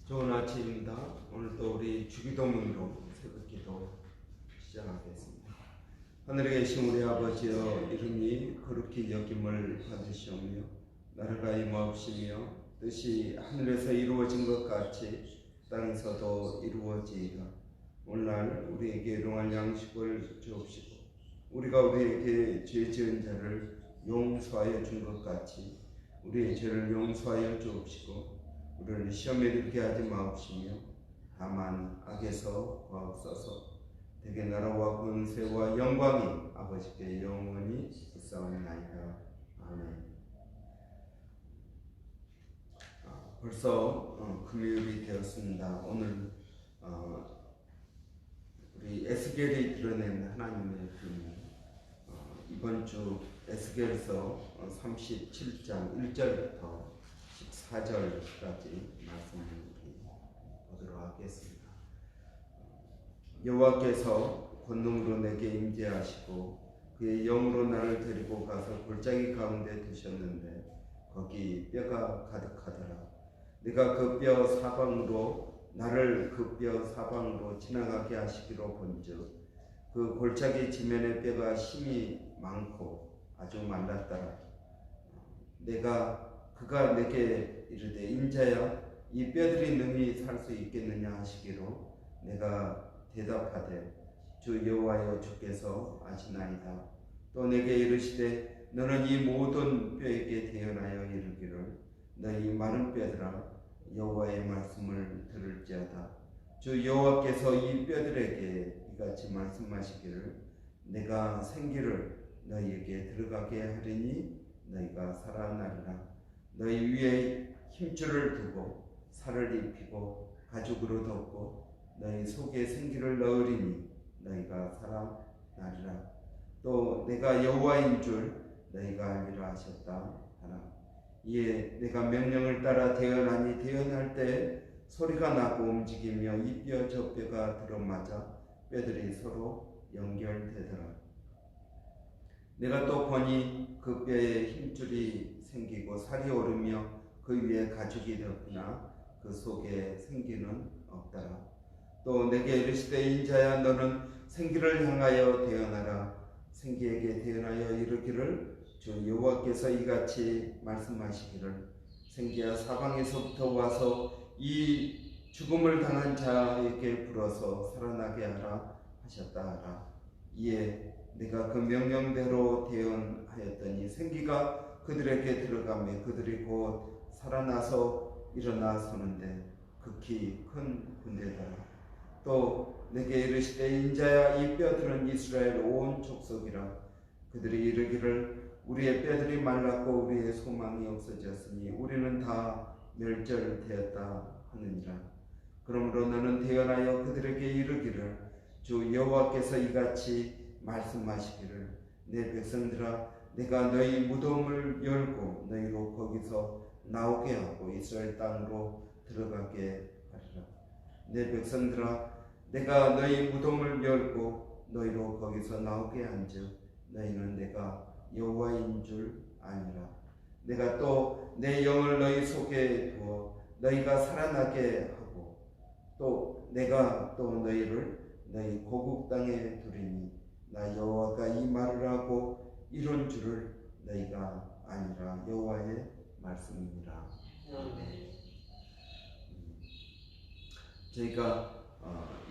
좋은 아침입니다. 오늘도 우리 주기도문으로 새벽기도 시작하겠습니다. 하늘에 계신 우리 아버지여, 이름이 거룩히 여김을 받으시오며 나라가 임하옵시며 뜻이 하늘에서 이루어진 것 같이 땅에서도 이루어지이다. 오늘날 우리에게 일용할 양식을 주옵시고 우리가 우리에게 죄 지은 자를 용서하여 준 것 같이 우리의 죄를 용서하여 주옵시고 우리를 시험에 들게 하지 마옵시며 다만 악에서 구하옵소서. 대개 나라와 권세와 영광이 아버지께 영원히 있사옵나이다. 아멘. 벌써 금요일이 되었습니다. 오늘 우리 에스겔이 드러낸 하나님의 비밀, 이번 주 에스겔서 37장 1절부터 14절까지 말씀을 보도록 하겠습니다. 여호와께서 권능으로 내게 임재하시고 그의 영으로 나를 데리고 가서 골짜기 가운데 두셨는데 거기 뼈가 가득하더라. 내가 그 뼈 사방으로 나를 그 뼈 사방으로 지나가게 하시기로 본즉 그 골짜기 지면의 뼈가 힘이 많고 아주 말랐더라. 그가 내게 이르되 인자야 이 뼈들이 능히 살 수 있겠느냐 하시기로 내가 대답하되 주 여호와여 주께서 아시나이다. 또 내게 이르시되 너는 이 모든 뼈에게 대언하여 이르기를 너희 마른 뼈들아 여호와의 말씀을 들을지어다. 주 여호와께서 이 뼈들에게 이같이 말씀하시기를 내가 생기를 너희에게 들어가게 하리니 너희가 살아나리라. 너희 위에 힘줄을 두고 살을 입히고 가죽으로 덮고 너희 속에 생기를 넣으리니 너희가 살아나리라. 또 내가 여호와인 줄 너희가 알리라 하셨다 하라. 이에 내가 명령을 따라 대언하니 대언할 때 소리가 나고 움직이며 이 뼈 저 뼈가 들어맞아 뼈들이 서로 연결되더라. 내가 또 보니 그 뼈에 힘줄이 생기고 살이 오르며 그 위에 가죽이 덮으나 그 속에 생기는 없더라. 또 내게 이르시되 인자야 너는 생기를 향하여 대언하라. 생기에게 대언하여 이르기를 주 여호와께서 이같이 말씀하시기를 생기야 사방에서부터 와서 이 죽음을 당한 자에게 불어서 살아나게 하라 하셨다 하라. 이에 내가 그 명령대로 대언하였더니 생기가 그들에게 들어가며 그들이 곧 살아나서 일어나 서는데 극히 큰 군대더라. 또 내게 이르시되 인자야 이 뼈들은 이스라엘 온 족속이라. 그들이 이르기를 우리의 뼈들이 말랐고 우리의 소망이 없어졌으니 우리는 다 멸절되었다 하느니라. 그러므로 너는 대언하여 그들에게 이르기를 주 여호와께서 이같이 말씀하시기를 내 백성들아 내가 너희 무덤을 열고 너희로 거기서 나오게 하고 이스라엘 땅으로 들어가게 하리라. 내 백성들아 내가 너희 무덤을 열고 너희로 거기서 나오게 한즉 너희는 내가 여호와인 줄 아니라. 내가 또 내 영을 너희 속에 두어 너희가 살아나게 하고 또 내가 또 너희를 너희 고국 땅에 두리니 나 여호와가 이 말을 하고 이룬 줄을 너희가 아니라. 여호와의 말씀입니다. 저희가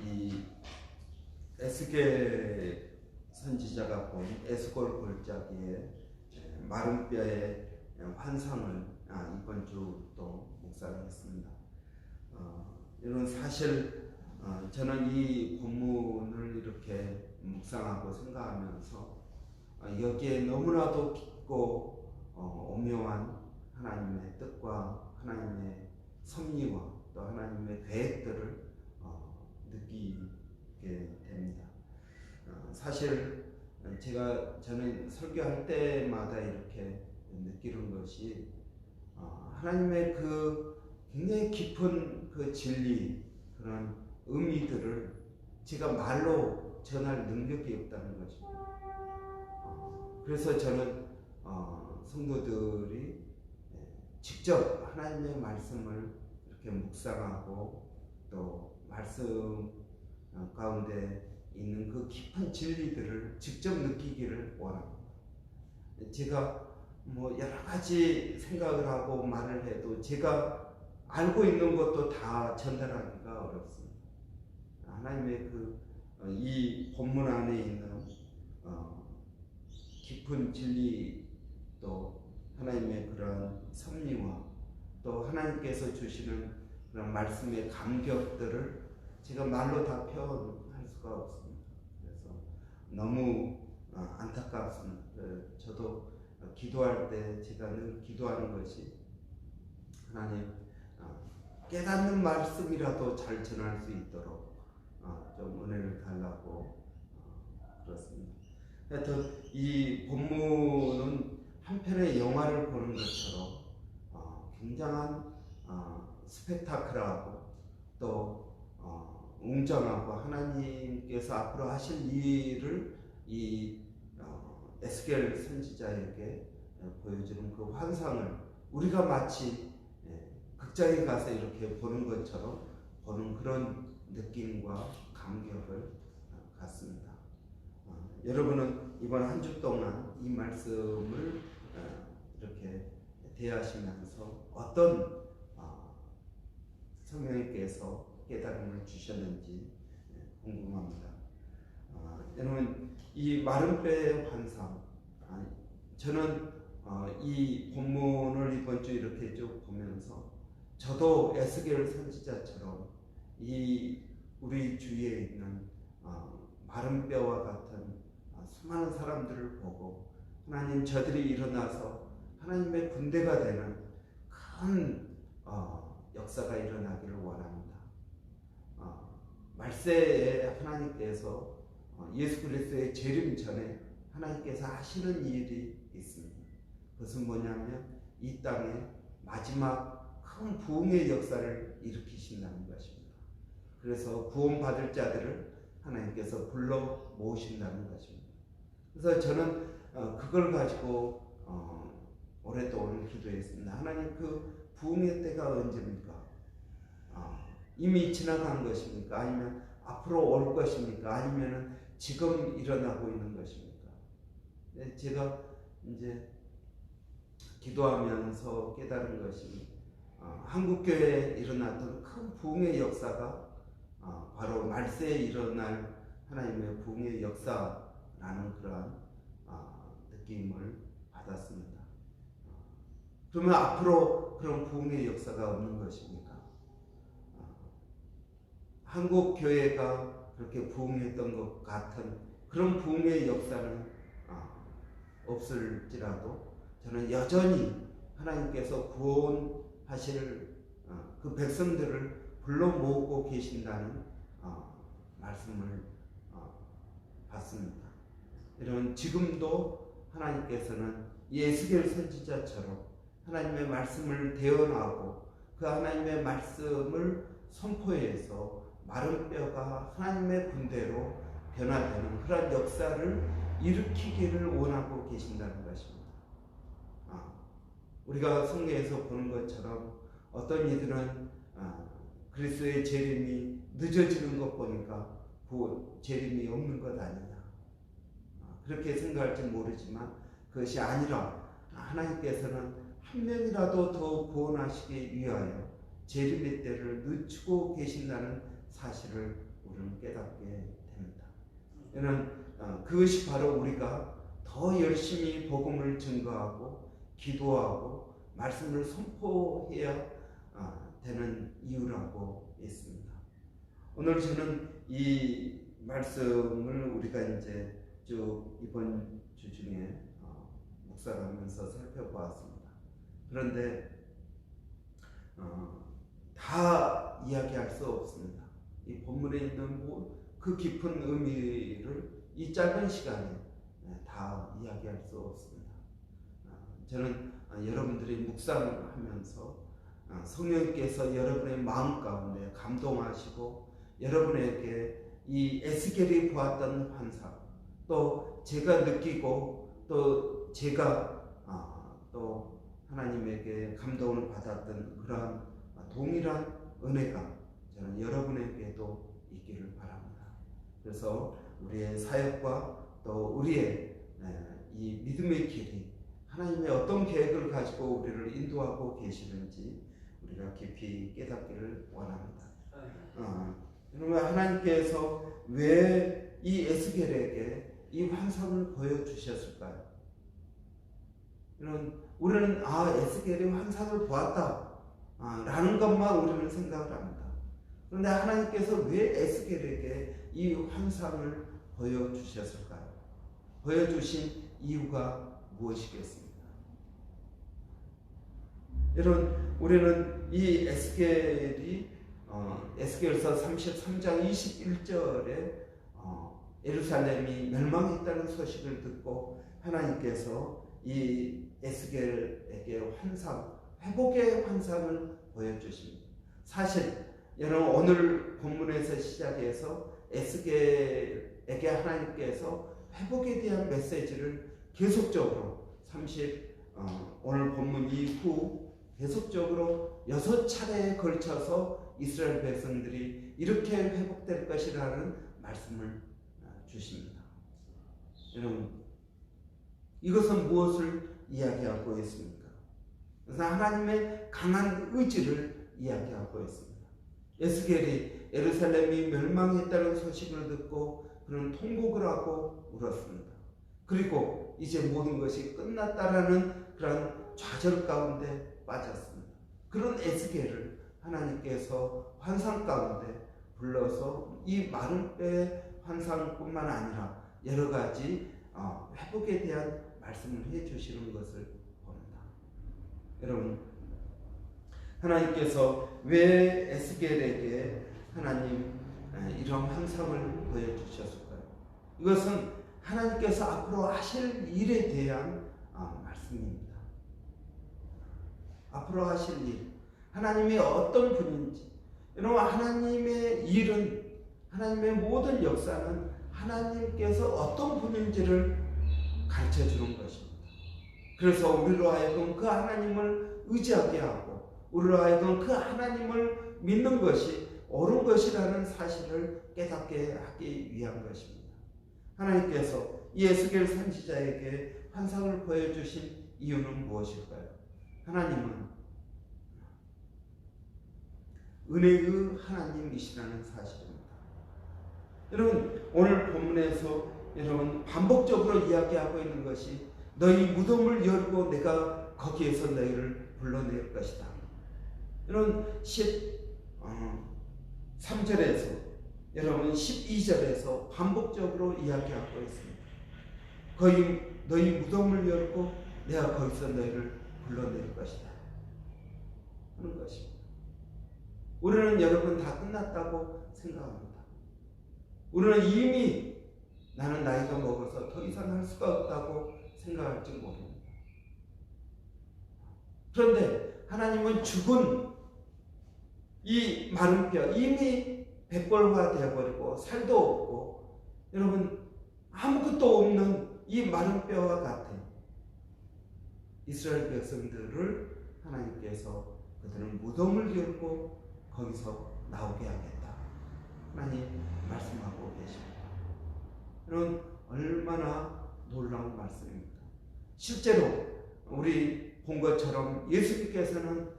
이 에스겔 선지자가 본 에스골 골짜기의 마른 뼈의 환상을 이번 주 또 묵상했습니다. 이런 사실 저는 이 본문을 이렇게 묵상하고 생각하면서 여기에 너무나도 깊고 오묘한 하나님의 뜻과 하나님의 섭리와 또 하나님의 계획들을 느끼게 됩니다. 사실 저는 설교할 때마다 이렇게 느끼는 것이 하나님의 그 굉장히 깊은 그 진리, 그런 의미들을 제가 말로 전할 능력이 없다는 것입니다. 그래서 저는 성도들이 직접 하나님의 말씀을 이렇게 묵상하고 또 말씀 가운데 있는 그 깊은 진리들을 직접 느끼기를 원합니다. 제가 뭐 여러 가지 생각을 하고 말을 해도 제가 알고 있는 것도 다 전달하기가 어렵습니다. 하나님의 이 본문 안에 있는 깊은 진리, 또 하나님의 그런 섭리와 또 하나님께서 주시는 그런 말씀의 감격들을 제가 말로 다 표현할 수가 없습니다. 그래서 너무 안타깝습니다. 저도 기도할 때 제가 늘 기도하는 것이 하나님 깨닫는 말씀이라도 잘 전할 수 있도록 좀 은혜를 달라고 그렇습니다. 하여튼 이 본문은 한편의 영화를 보는 것처럼 굉장한 스펙타클하고 또 웅장하고 하나님께서 앞으로 하실 일을 이 에스겔 선지자에게 보여주는 그 환상을 우리가 마치 극장에 가서 이렇게 보는 것처럼 보는 그런 느낌과 감격을 갖습니다. 여러분은 이번 한 주 동안 이 말씀을 이렇게 대하시면서 어떤 성령님께서 깨달음을 주셨는지 궁금합니다. 여러분, 이 마른 뼈의 환상, 저는 이 본문을 이번 주 이렇게 쭉 보면서 저도 에스겔 선지자처럼 이 우리 주위에 있는 마른 뼈와 같은 수많은 사람들을 보고 하나님, 저들이 일어나서 하나님의 군대가 되는 큰 역사가 일어나기를 원합니다. 말세에 하나님께서 예수 그리스도의 재림 전에 하나님께서 하시는 일이 있습니다. 그것은 뭐냐면 이 땅에 마지막 큰 부흥의 역사를 일으키신다는 것입니다. 그래서 구원받을 자들을 하나님께서 불러 모으신다는 것입니다. 그래서 저는 그걸 가지고 오랫동안 기도했습니다. 하나님, 그 부흥의 때가 언제입니까? 이미 지나간 것입니까? 아니면 앞으로 올 것입니까? 아니면 지금 일어나고 있는 것입니까? 제가 이제 기도하면서 깨달은 것이 한국교회에 일어났던 큰 부흥의 역사가 바로 말세에 일어날 하나님의 부흥의 역사라는 그러한 느낌을 받았습니다. 그러면 앞으로 그런 부흥의 역사가 없는 것입니까? 한국 교회가 그렇게 부흥했던 것 같은 그런 부흥의 역사는 없을지라도 저는 여전히 하나님께서 구원하실 그 백성들을 불러 모으고 계신다는 말씀을 받습니다. 여러분, 지금도 하나님께서는 에스겔 선지자처럼 하나님의 말씀을 대언하고 그 하나님의 말씀을 선포해서 마른 뼈가 하나님의 군대로 변화되는 그런 역사를 일으키기를 원하고 계신다는 것입니다. 우리가 성경에서 보는 것처럼 어떤 이들은 그리스도의 재림이 늦어지는 것 보니까 재림이 없는 것 아니냐, 그렇게 생각할지 모르지만 그것이 아니라 하나님께서는 한 명이라도 더 구원하시기 위하여 재림의 때를 늦추고 계신다는 사실을 우리는 깨닫게 됩니다. 이는 그것이 바로 우리가 더 열심히 복음을 증거하고 기도하고 말씀을 선포해야 되는 이유라고 있습니다. 오늘 저는 이 말씀을 우리가 이제 쭉 이번 주 중에 묵상하면서 살펴보았습니다. 그런데 다 이야기할 수 없습니다. 이 본문에 있는 그 깊은 의미를 이 짧은 시간에 다 이야기할 수 없습니다. 저는 여러분들이 묵상하면서 성령께서 여러분의 마음 가운데 감동하시고 여러분에게 이 에스겔이 보았던 환상, 또 제가 느끼고 또 제가 또 하나님에게 감동을 받았던 그러한 동일한 은혜가 저는 여러분에게도 있기를 바랍니다. 그래서 우리의 사역과 또 우리의 이 믿음의 길이 하나님의 어떤 계획을 가지고 우리를 인도하고 계시는지 우리가 깊이 깨닫기를 원합니다. 그러면 하나님께서 왜 이 에스겔에게 이 환상을 보여주셨을까요? 우리는 에스겔이 환상을 보았다 라는 것만 우리는 생각을 합니다. 그런데 하나님께서 왜 에스겔에게 이 환상을 보여주셨을까요? 보여주신 이유가 무엇이겠습니까? 여러분, 우리는 이 에스겔서 33장 21절에 예루살렘이 멸망했다는 소식을 듣고 하나님께서 이 에스겔에게 회복의 환상을 보여주십니다. 사실 여러분, 오늘 본문에서 시작해서 에스겔에게 하나님께서 회복에 대한 메시지를 계속적으로 오늘 본문 이후 계속적으로 6차례에 걸쳐서 이스라엘 백성들이 이렇게 회복될 것이라는 말씀을 주십니다. 여러분, 이것은 무엇을 이야기하고 있습니까? 그래서 하나님의 강한 의지를 이야기하고 있습니다. 에스겔이 예루살렘이 멸망했다는 소식을 듣고 그는 통곡을 하고 울었습니다. 그리고 이제 모든 것이 끝났다라는 그런 좌절 가운데 빠졌습니다. 그런 에스겔을 하나님께서 환상 가운데 불러서 이 마른 뼈의 환상뿐만 아니라 여러 가지 회복에 대한 말씀을 해주시는 것을 봅니다. 여러분, 하나님께서 왜 에스겔에게 하나님 이런 환상을 보여주셨을까요? 이것은 하나님께서 앞으로 하실 일에 대한 말씀입니다. 앞으로 하실 일, 하나님이 어떤 분인지. 여러분, 하나님의 일은, 하나님의 모든 역사는 하나님께서 어떤 분인지를 가르쳐 주는 것입니다. 그래서 우리로 하여금 그 하나님을 의지하게 하고 우리로 하여금 그 하나님을 믿는 것이 옳은 것이라는 사실을 깨닫게 하기 위한 것입니다. 하나님께서 이 에스겔 선지자에게 환상을 보여주신 이유는 무엇일까요? 하나님은 은혜의 하나님이시라는 사실입니다. 여러분, 오늘 본문에서 여러분 반복적으로 이야기하고 있는 것이 너희 무덤을 열고 내가 거기에서 너희를 불러낼 것이다. 여러분, 13절에서 여러분 12절에서 반복적으로 이야기하고 있습니다. 너희 무덤을 열고 내가 거기서 너희를 불러낼 것이다 하는 것입니다. 우리는 여러분 다 끝났다고 생각합니다. 우리는 이미 나는 나이가 먹어서 더 이상 할 수가 없다고 생각할지 모릅니다. 그런데 하나님은 죽은 이 마른 뼈, 이미 백골화 되어버리고 살도 없고 여러분 아무것도 없는 이 마른 뼈와 같은 이스라엘 백성들을 하나님께서 그들은 무덤을 열고 거기서 나오게 하겠다. 하나님 말씀하고 계십니다. 여러분, 얼마나 놀라운 말씀입니까? 실제로 우리 본 것처럼 예수님께서는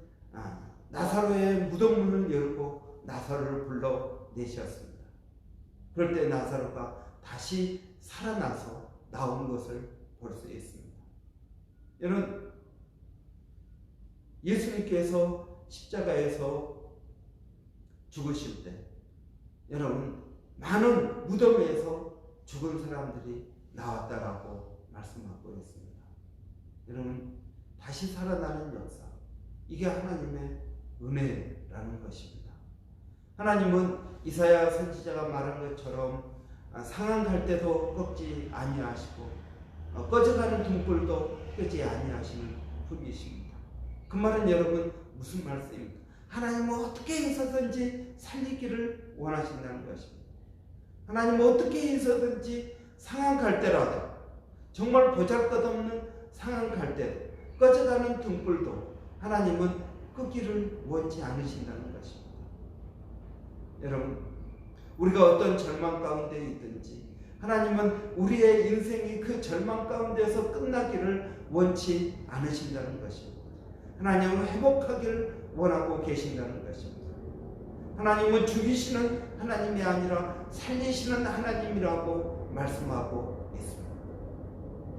나사로의 무덤문을 열고 나사로를 불러내셨습니다. 그럴 때 나사로가 다시 살아나서 나온 것을 볼 수 있습니다. 여러분, 예수님께서 십자가에서 죽으실 때 여러분 많은 무덤에서 죽은 사람들이 나왔다라고 말씀하고 있습니다. 여러분, 다시 살아나는 역사, 이게 하나님의 은혜라는 것입니다. 하나님은 이사야 선지자가 말한 것처럼 상한 갈 때도 꺾지 아니하시고 꺼져가는 등불도 끄지 아니하시는 분이십니다. 그 말은 여러분 무슨 말씀입니까? 하나님은 어떻게 해서든지 살리기를 원하신다는 것입니다. 하나님은 어떻게 해서든지 상한 갈 때라도, 정말 보잘것없는 상한 갈 때도, 꺼져가는 등불도 하나님은 끄기를 원치 않으신다는 것입니다. 여러분, 우리가 어떤 절망 가운데 있든지 하나님은 우리의 인생이 그 절망 가운데서 끝나기를 원치 않으신다는 것입니다. 하나님은 회복하기를 원하고 계신다는 것입니다. 하나님은 죽이시는 하나님이 아니라 살리시는 하나님이라고 말씀하고 있습니다.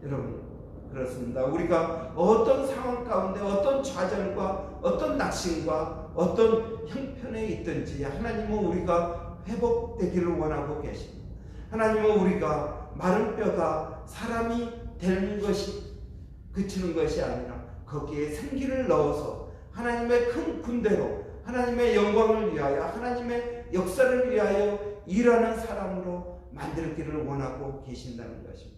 여러분, 그렇습니다. 우리가 어떤 상황 가운데 어떤 좌절과 어떤 낙심과 어떤 형편에 있든지 하나님은 우리가 회복되기를 원하고 계십니다. 하나님은 우리가 마른 뼈가 사람이 되는 것이 그치는 것이 아니라 거기에 생기를 넣어서 하나님의 큰 군대로 하나님의 영광을 위하여 하나님의 역사를 위하여 일하는 사람으로 만들기를 원하고 계신다는 것입니다.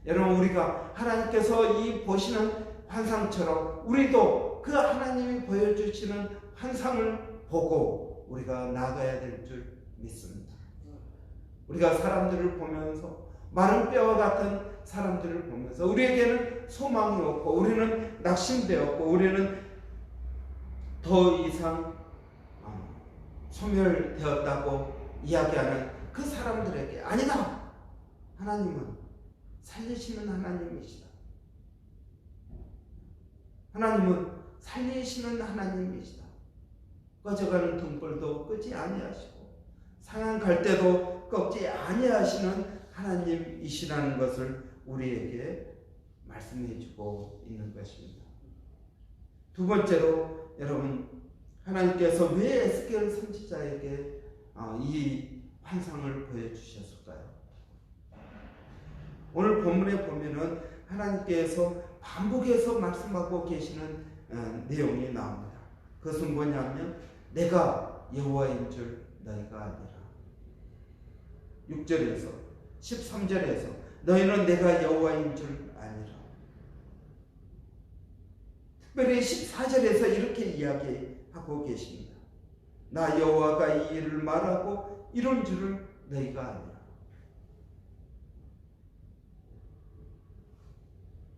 여러분, 우리가 하나님께서 이 보시는 환상처럼 우리도 그 하나님이 보여주시는 환상을 보고 우리가 나아가야 될 줄 믿습니다. 우리가 사람들을 보면서 마른 뼈와 같은 사람들을 보면서 우리에게는 소망이 없고 우리는 낙심되었고 우리는 더 이상 소멸되었다고 이야기하는 그 사람들에게 아니다! 하나님은 살리시는 하나님이시다. 하나님은 살리시는 하나님이시다. 꺼져가는 등불도 끄지 아니하시고 상한 갈대도 꺾지 아니하시는 하나님이시라는 것을 우리에게 말씀해주고 있는 것입니다. 두 번째로 여러분, 하나님께서 왜 에스겔 선지자에게 이 환상을 보여주셨을까요? 오늘 본문에 보면은 하나님께서 반복해서 말씀하고 계시는 내용이 나옵니다. 그것은 뭐냐면 내가 여호와인 줄 너희가 아니라. 6절에서 13절에서 너희는 내가 여호와인 줄 아니라. 특별히 14절에서 이렇게 이야기하고 계십니다. 나 여호와가 이 일을 말하고 이룬 줄을 너희가 아니라.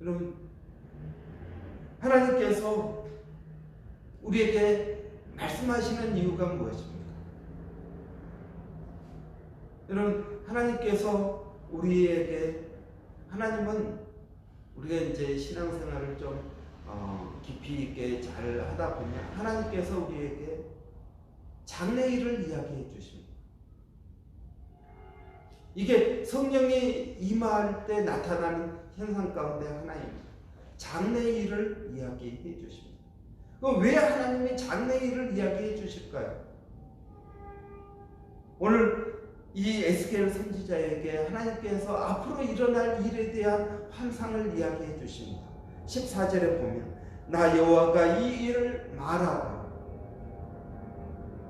여러분, 하나님께서 우리에게 말씀하시는 이유가 무엇입니까? 여러분, 하나님께서 우리에게, 하나님은 우리가 이제 신앙생활을 좀 깊이 있게 잘 하다 보면 하나님께서 우리에게 장래일을 이야기해 주십니다. 이게 성령이 임할 때 나타나는 현상 가운데 하나입니다. 장래일을 이야기해 주십니다. 그럼 왜 하나님이 장래일을 이야기해 주실까요? 오늘 이 에스겔 선지자에게 하나님께서 앞으로 일어날 일에 대한 환상을 이야기해 주십니다. 14절에 보면 나 여호와가 이 일을 말하고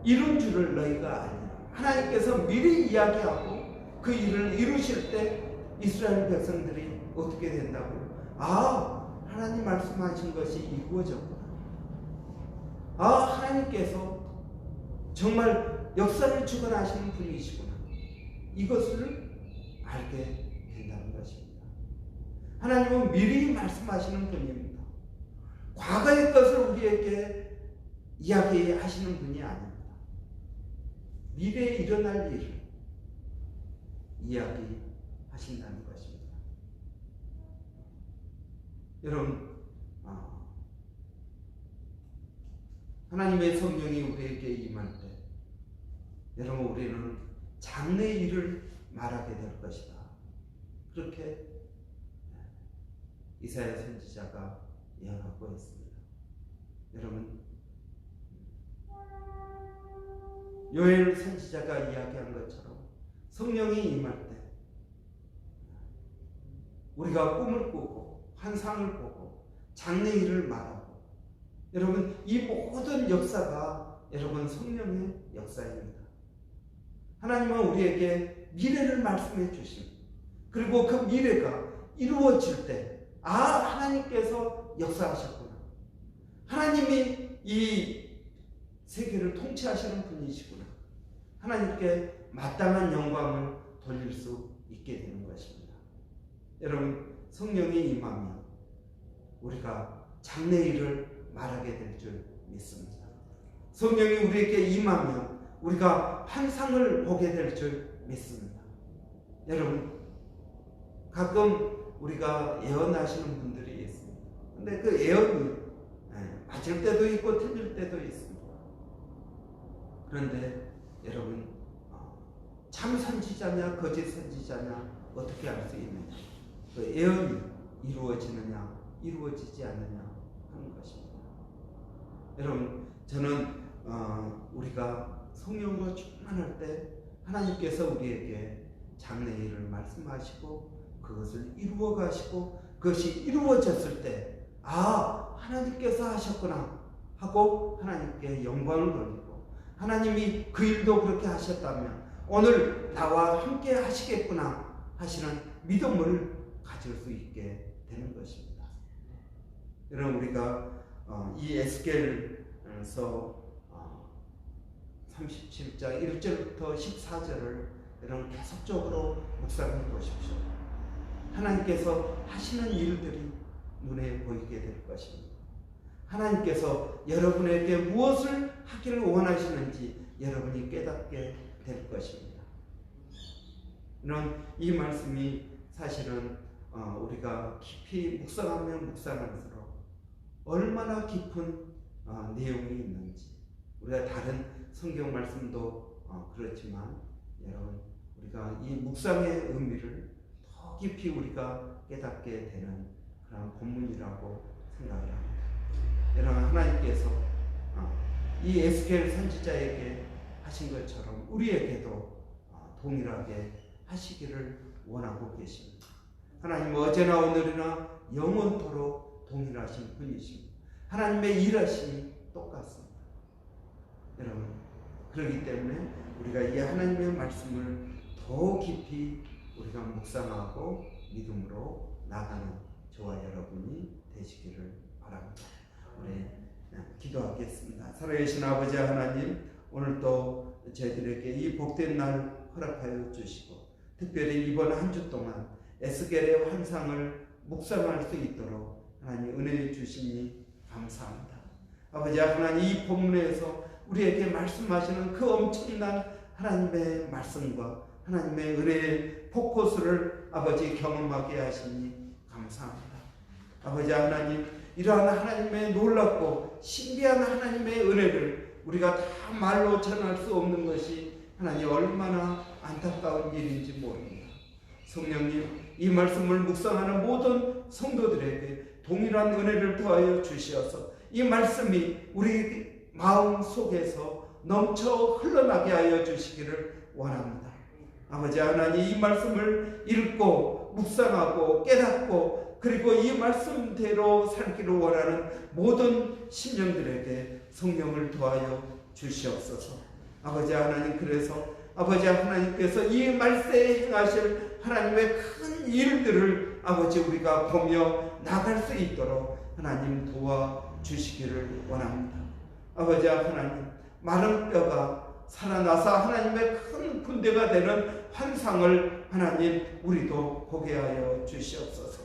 이룬 줄을 너희가 아니라. 하나님께서 미리 이야기하고 그 일을 이루실 때 이스라엘 백성들이 어떻게 된다고요? 하나님 말씀하신 것이 이루어졌구나. 하나님께서 정말 역사를 주관하시는 분이시구나. 이것을 알게 된다는 것입니다. 하나님은 미리 말씀하시는 분입니다. 과거의 것을 우리에게 이야기하시는 분이 아닙니다. 미래에 일어날 일을 이야기하신다는 것입니다. 여러분, 하나님의 성령이 우리에게 임할 때 여러분, 우리는 장래 일을 말하게 될 것이다. 그렇게 이사야 선지자가 예언하고 있습니다. 여러분, 요엘 선지자가 이야기한 것처럼 성령이 임할 때 우리가 꿈을 꾸고 환상을 보고 장래일을 말하고, 여러분, 이 모든 역사가 여러분 성령의 역사입니다. 하나님은 우리에게 미래를 말씀해 주십니다. 그리고 그 미래가 이루어질 때 하나님께서 역사하셨구나. 하나님이 이 세계를 통치하시는 분이시구나. 하나님께 마땅한 영광을 돌릴 수 있게 되는 것입니다. 여러분, 성령이 임하면 우리가 장래일을 말하게 될 줄 믿습니다. 성령이 우리에게 임하면 우리가 환상을 보게 될 줄 믿습니다. 여러분, 가끔 우리가 예언하시는 분들이 있습니다. 근데 그 예언이 맞을 때도 있고 틀릴 때도 있습니다. 그런데 여러분, 참 선지자냐 거짓 선지자냐 어떻게 알 수 있느냐? 그 예언이 이루어지느냐 이루어지지 않느냐 하는 것입니다. 여러분, 저는 우리가 성령으로 충만할 때 하나님께서 우리에게 장래일을 말씀하시고 그것을 이루어 가시고 그것이 이루어졌을 때 하나님께서 하셨구나 하고 하나님께 영광을 돌리고, 하나님이 그 일도 그렇게 하셨다면 오늘 나와 함께 하시겠구나 하시는 믿음을 가질 수 있게 되는 것입니다. 여러분, 우리가 이 에스겔서 37장 1절부터 14절을 여러분 계속적으로 묵상해 보십시오. 하나님께서 하시는 일들이 눈에 보이게 될 것입니다. 하나님께서 여러분에게 무엇을 하기를 원하시는지 여러분이 깨닫게 될 것입니다. 이 말씀이 사실은 우리가 깊이 묵상하면 묵상할수록 얼마나 깊은 내용이 있는지, 우리가 다른 성경 말씀도 그렇지만 여러분, 우리가 이 묵상의 의미를 더 깊이 우리가 깨닫게 되는 그런 본문이라고 생각을 합니다. 여러분, 하나님께서 이 에스겔 선지자에게 하신 것처럼 우리에게도 동일하게 하시기를 원하고 계십니다. 하나님은 어제나 오늘이나 영원토록 동일하신 분이십니다. 하나님의 일하심이 똑같습니다. 여러분, 그렇기 때문에 우리가 이 하나님의 말씀을 더 깊이 우리가 묵상하고 믿음으로 나가는 저와 여러분이 되시기를 바랍니다. 우리 기도하겠습니다. 살아계신 아버지 하나님, 오늘도 저희들에게 이 복된 날 허락하여 주시고, 특별히 이번 한 주 동안 에스겔의 환상을 묵상할 수 있도록 하나님 은혜 주시니 감사합니다. 아버지 하나님, 이 본문에서 우리에게 말씀하시는 그 엄청난 하나님의 말씀과 하나님의 은혜의 포커스를 아버지 경험하게 하시니 감사합니다. 아버지 하나님, 이러한 하나님의 놀랍고 신비한 하나님의 은혜를 우리가 다 말로 전할 수 없는 것이 하나님 얼마나 안타까운 일인지 모릅니다. 성령님, 이 말씀을 묵상하는 모든 성도들에게 동일한 은혜를 더하여 주시어서 이 말씀이 우리 마음 속에서 넘쳐 흘러나게 하여 주시기를 원합니다. 아버지 하나님, 이 말씀을 읽고 묵상하고 깨닫고 그리고 이 말씀대로 살기를 원하는 모든 심령들에게 성령을 더하여 주시옵소서. 아버지 하나님, 그래서 아버지 하나님께서 이 말세에 행하실 하나님의 큰 일들을 아버지 우리가 보며 나갈 수 있도록 하나님 도와주시기를 원합니다. 아버지 하나님, 마른 뼈가 살아나서 하나님의 큰 군대가 되는 환상을 하나님 우리도 보게 하여 주시옵소서.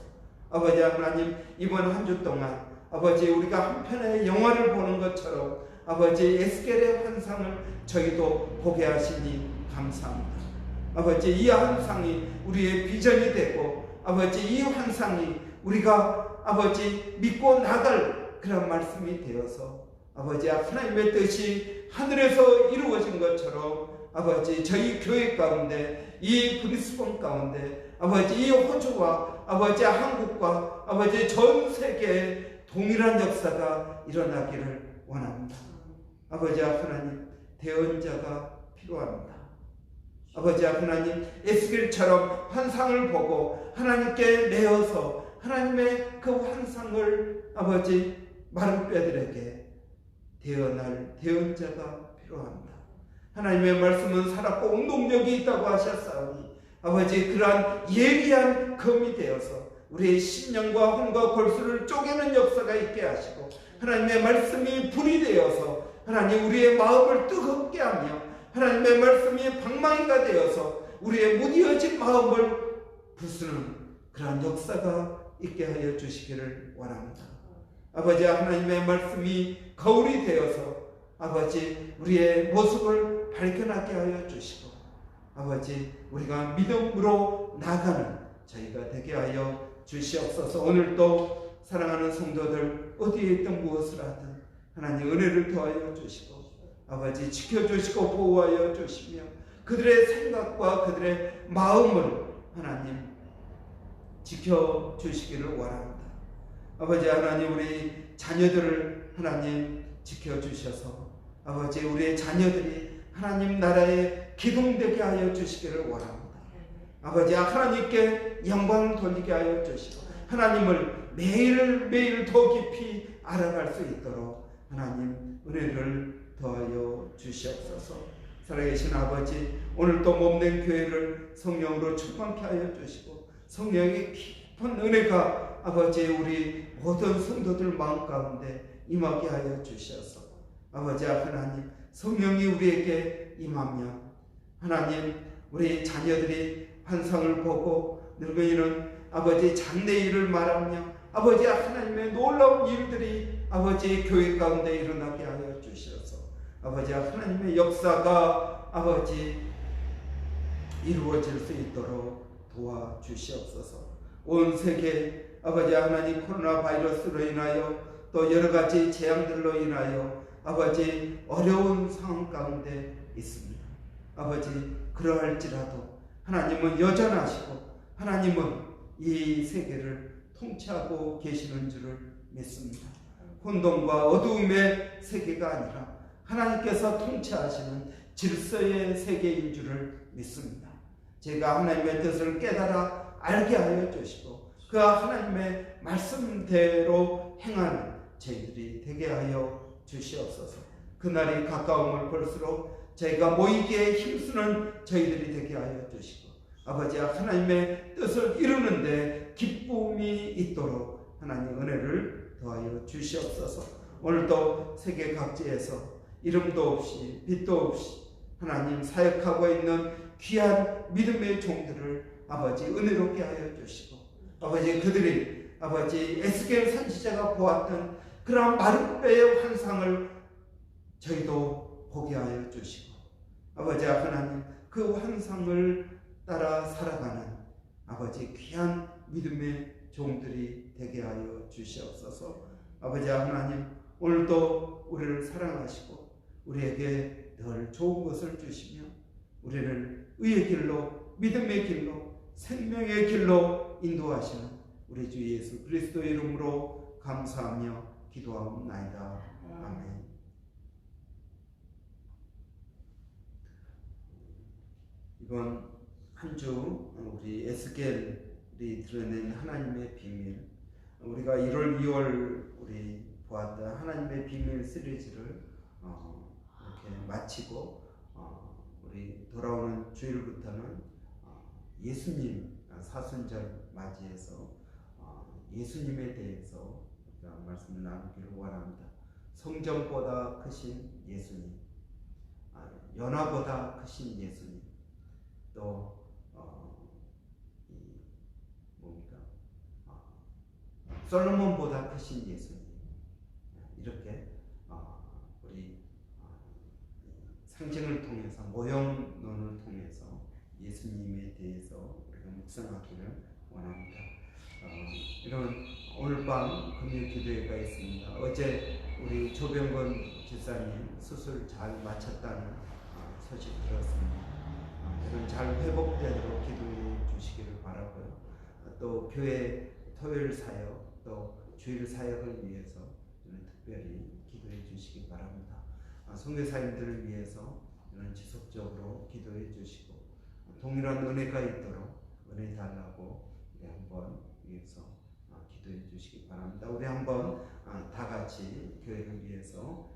아버지 하나님, 이번 한 주 동안 아버지 우리가 한편의 영화를 보는 것처럼 아버지 에스겔의 환상을 저희도 보게 하시니 감사합니다. 아버지, 이 환상이 우리의 비전이 되고 아버지 이 환상이 우리가 아버지 믿고 나갈 그런 말씀이 되어서 아버지 하나님의 뜻이 하늘에서 이루어진 것처럼 아버지 저희 교회 가운데, 이 브리스번 가운데 아버지 이 호주와 아버지 한국과 아버지 전 세계에 동일한 역사가 일어나기를 원합니다. 아버지 하나님, 대언자가 필요합니다. 아버지 하나님, 에스겔처럼 환상을 보고 하나님께 내어서 하나님의 그 환상을 아버지 마른 뼈들에게 대언할 대언자가 필요합니다. 하나님의 말씀은 살았고 운동력이 있다고 하셨사오니 아버지 그러한 예리한 검이 되어서 우리의 심령과 혼과 골수를 쪼개는 역사가 있게 하시고, 하나님의 말씀이 불이 되어서 하나님 우리의 마음을 뜨겁게 하며 하나님의 말씀이 방망이가 되어서 우리의 무뎌진 마음을 부수는 그러한 역사가 있게 하여 주시기를 원합니다. 아버지 하나님의 말씀이 거울이 되어서 아버지 우리의 모습을 발견하게 하여 주시고 아버지 우리가 믿음으로 나가는 저희가 되게 하여 주시옵소서. 오늘도 사랑하는 성도들 어디에 있든 무엇을 하든 하나님 은혜를 더하여 주시고 아버지 지켜주시고 보호하여 주시며 그들의 생각과 그들의 마음을 하나님 지켜주시기를 원합니다. 아버지 하나님 우리 자녀들을 하나님 지켜주셔서 아버지 우리의 자녀들이 하나님 나라에 기둥되게 하여 주시기를 원합니다. 아버지 하나님께 영광을 돌리게 하여 주시고 하나님을 매일매일 더 깊이 알아갈 수 있도록 하나님 은혜를 더하여 주시옵소서. 살아계신 아버지 오늘도 몸된 교회를 성령으로 충만케 하여 주시고 성령의 깊은 은혜가 아버지 우리 모든 성도들 마음 가운데 임하게 하여 주셔서 아버지 하나님 성령이 우리에게 임하면 하나님 우리 자녀들이 환상을 보고 늙은이는 아버지 장래일을 말하며 아버지 하나님의 놀라운 일들이 아버지 교회 가운데 일어나게 하여 주셔서 아버지 하나님의 역사가 아버지 이루어질 수 있도록 도와주시옵소서. 온 세계 아버지 하나님 코로나 바이러스로 인하여 또 여러 가지 재앙들로 인하여 아버지 어려운 상황 가운데 있습니다. 아버지 그러할지라도 하나님은 여전하시고 하나님은 이 세계를 통치하고 계시는 줄을 믿습니다. 혼돈과 어두움의 세계가 아니라 하나님께서 통치하시는 질서의 세계인 줄을 믿습니다. 제가 하나님의 뜻을 깨달아 알게 하여 주시고 그 하나님의 말씀대로 행하는 저희들이 되게 하여 주시옵소서. 그날이 가까움을 볼수록 저희가 모이기에 힘쓰는 저희들이 되게 하여 주시고 아버지 하나님의 뜻을 이루는데 기쁨이 있도록 하나님 은혜를 더하여 주시옵소서. 오늘도 세계 각지에서 이름도 없이 빛도 없이 하나님 사역하고 있는 귀한 믿음의 종들을 아버지 은혜롭게 하여 주시고 아버지 그들이 아버지 에스겔 선지자가 보았던 그러한 마룻배의 환상을 저희도 보게 하여 주시고 아버지 하나님 그 환상을 따라 살아가는 아버지 귀한 믿음의 종들이 되게 하여 주시옵소서. 아버지 하나님 오늘도 우리를 사랑하시고 우리에게 늘 좋은 것을 주시며 우리를 의의 길로 믿음의 길로 생명의 길로 인도하시는 우리 주 예수 그리스도의 이름으로 감사하며 기도하옵나이다. 아멘. 이번 한 주 우리 에스겔이 드러낸 하나님의 비밀 우리가 1월 2월 우리 보았던 하나님의 비밀 시리즈를 이렇게 마치고 우리 돌아오는 주일부터는 예수님 사순절 맞이해서 예수님에 대해서 말씀을 나누기를 원합니다. 성전보다 크신 예수님, 연화보다 크신 예수님, 또 솔로몬보다 크신 예수님, 이렇게 우리 상징을 통해서 모형론을 통해서 예수님에 대해서 우리가 묵상하기를 원합니다. 이런 오늘 밤 금요 기도회가 있습니다. 어제 우리 조병건 집사님 수술 잘 마쳤다는 소식 들었습니다. 이런 잘 회복되도록 기도해 주시기를 바라고요. 또 교회 토요일 사역 또 주일 사역을 위해서 특별히 기도해 주시기 바랍니다. 선교사님들을 위해서 지속적으로 기도해 주시고 동일한 은혜가 있도록 은혜 달라고 우리 한번 위해서 기도해 주시기 바랍니다. 우리 한번 다 같이 교회를 위해서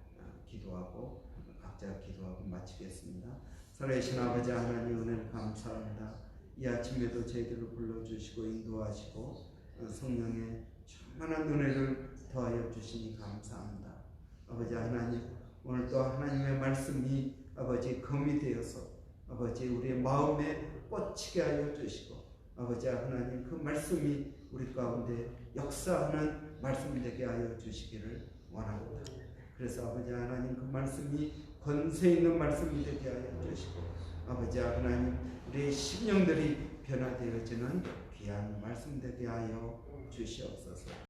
기도하고 각자 기도하고 마치겠습니다. 살아계신 아버지 하나님 은혜를 감사합니다. 이 아침에도 저희들을 불러주시고 인도하시고 성령의 충만한 은혜를 더하여 주시니 감사합니다. 아버지 하나님 오늘도 하나님의 말씀이 아버지 검이 되어서 아버지 우리의 마음에 꽂히게 하여 주시고 아버지 하나님 그 말씀이 우리 가운데 역사하는 말씀이 되게 하여 주시기를 원합니다. 그래서 아버지 하나님 그 말씀이 권세 있는 말씀이 되게 하여 주시고 아버지 하나님 우리의 심령들이 변화되어지는 귀한 말씀 되게 하여 주시옵소서.